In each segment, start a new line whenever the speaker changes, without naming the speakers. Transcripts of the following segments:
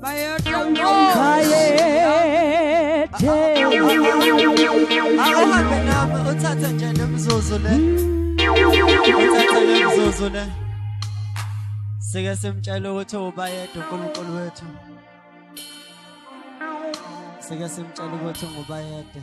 bayethe
Akuhambe nami uthathe nje lemzuzu le. Uthathe lemzuzu le. Sike simtshela ukuthi ubayedwa uNkulunkulu wethu. Sike simtshela ukuthi ngubayedwa.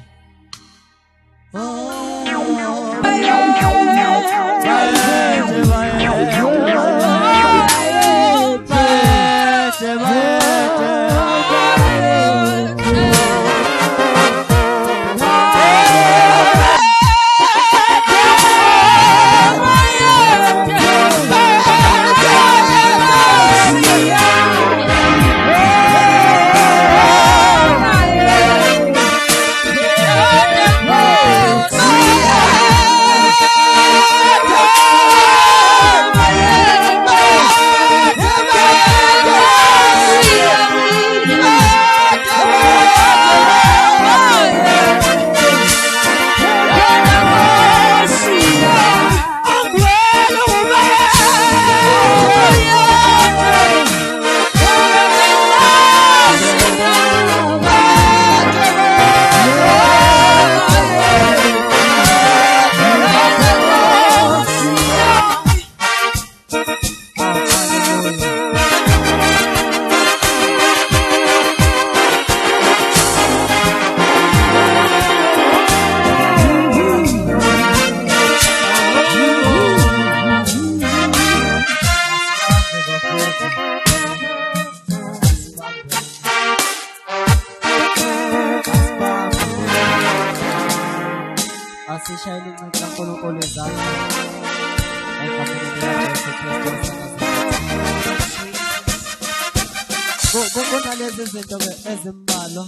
Asishayile incwadi kaNkulunkulu ezandla egameni likaJesu Kristu waseNazaretha. Kunalezi zinto ezimbalwa